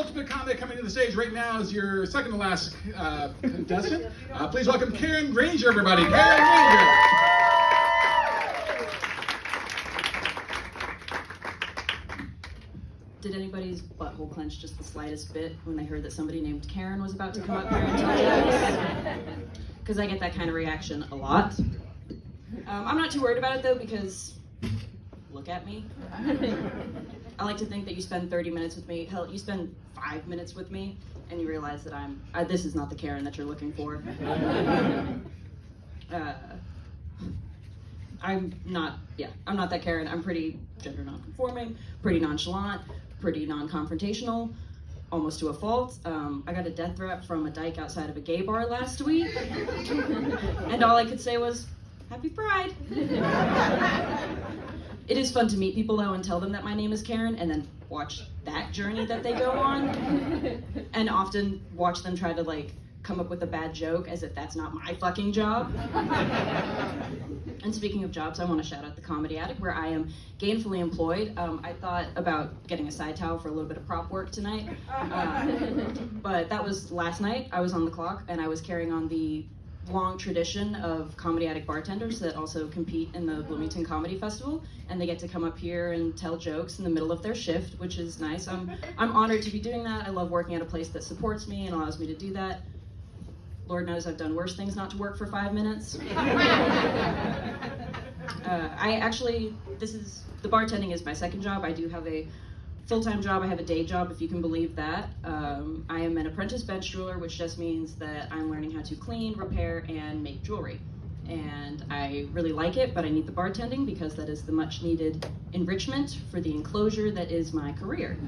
ultimate comic coming to the stage right now is your second to last contestant. Please welcome Karen Granger, everybody. Karen Granger. Did anybody's butthole clench just the slightest bit when they heard that somebody named Karen was about to come up here and tell jokes? Because I get that kind of reaction a lot. I'm not too worried about it though, because look at me. I like to think that you spend 30 minutes with me, hell, you spend 5 minutes with me, and you realize that this is not the Karen that you're looking for. I'm not that Karen. I'm pretty gender non-conforming, pretty nonchalant, pretty non-confrontational, almost to a fault. I got a death threat from a dyke outside of a gay bar last week, and all I could say was, Happy Pride. It is fun to meet people though and tell them that my name is Karen and then watch that journey that they go on, and often watch them try to come up with a bad joke as if that's not my fucking job. And speaking of jobs, I want to shout out the Comedy Attic, where I am gainfully employed. I thought about getting a side towel for a little bit of prop work tonight, but that was last night. I was on the clock and I was carrying on the long tradition of Comedy Attic bartenders that also compete in the Bloomington Comedy Festival, and they get to come up here and tell jokes in the middle of their shift, which is nice. I'm honored to be doing that. I love working at a place that supports me and allows me to do that. Lord knows I've done worse things not to work for 5 minutes. The bartending is my second job. I do have a full-time job. I have a day job, if you can believe that. I am an apprentice bench jeweler, which just means that I'm learning how to clean, repair, and make jewelry. And I really like it, but I need the bartending because that is the much-needed enrichment for the enclosure that is my career.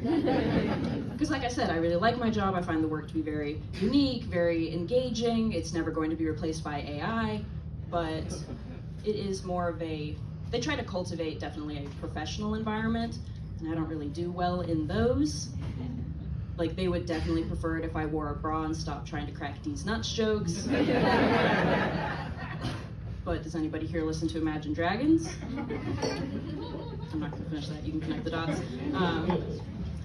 Because like I said, I really like my job. I find the work to be very unique, very engaging. It's never going to be replaced by AI, but it is more of they try to cultivate definitely a professional environment, and I don't really do well in those. They would definitely prefer it if I wore a bra and stopped trying to crack these nuts jokes. But does anybody here listen to Imagine Dragons? I'm not gonna finish that, you can connect the dots.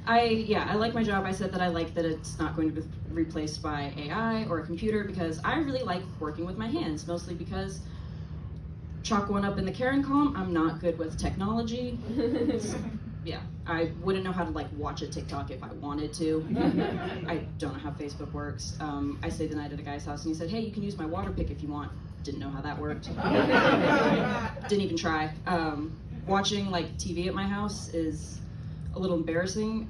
I like my job. I said that I like that it's not going to be replaced by AI or a computer because I really like working with my hands, mostly because, chalk one up in the Karen column, I'm not good with technology. Yeah, I wouldn't know how to watch a TikTok if I wanted to. I don't know how Facebook works. I stayed the night at a guy's house and he said, hey, you can use my water pick if you want. Didn't know how that worked. Didn't even try. Watching TV at my house is a little embarrassing.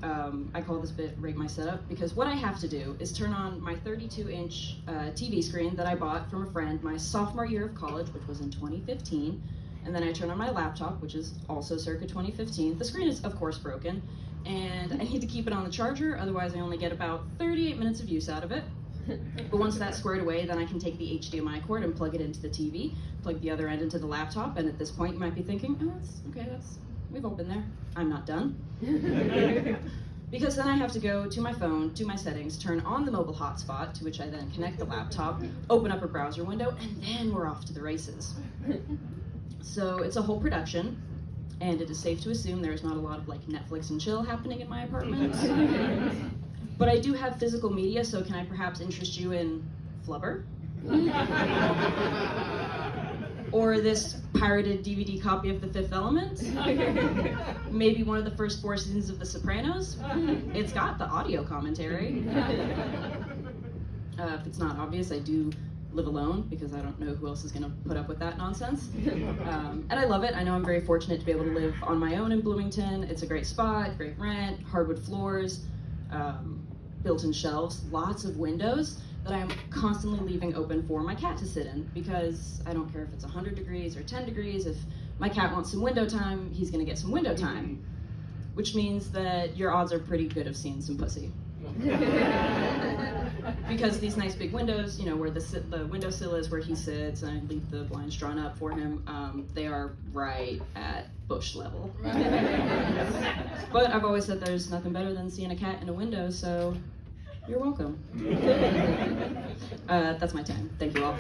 I call this bit Rate My Setup, because what I have to do is turn on my 32-inch TV screen that I bought from a friend my sophomore year of college, which was in 2015, and then I turn on my laptop, which is also circa 2015. The screen is, of course, broken, and I need to keep it on the charger, otherwise I only get about 38 minutes of use out of it. But once that's squared away, then I can take the HDMI cord and plug it into the TV, plug the other end into the laptop, and at this point you might be thinking, we've all been there. I'm not done. Because then I have to go to my phone, to my settings, turn on the mobile hotspot, to which I then connect the laptop, open up a browser window, and then we're off to the races. So it's a whole production, and it is safe to assume there's not a lot of Netflix and chill happening in my apartment. But I do have physical media, so can I perhaps interest you in Flubber? Or this pirated DVD copy of The Fifth Element? Maybe one of the first 4 seasons of The Sopranos? It's got the audio commentary. If it's not obvious, I do live alone because I don't know who else is going to put up with that nonsense. And I love it. I know I'm very fortunate to be able to live on my own in Bloomington. It's a great spot, great rent, hardwood floors, built-in shelves, lots of windows that I'm constantly leaving open for my cat to sit in, because I don't care if it's 100 degrees or 10 degrees. If my cat wants some window time, he's going to get some window time, which means that your odds are pretty good of seeing some pussy. Because these nice big windows, where the windowsill is where he sits, and I leave the blinds drawn up for him, they are right at bush level. But I've always said there's nothing better than seeing a cat in a window, so you're welcome. That's my time. Thank you all.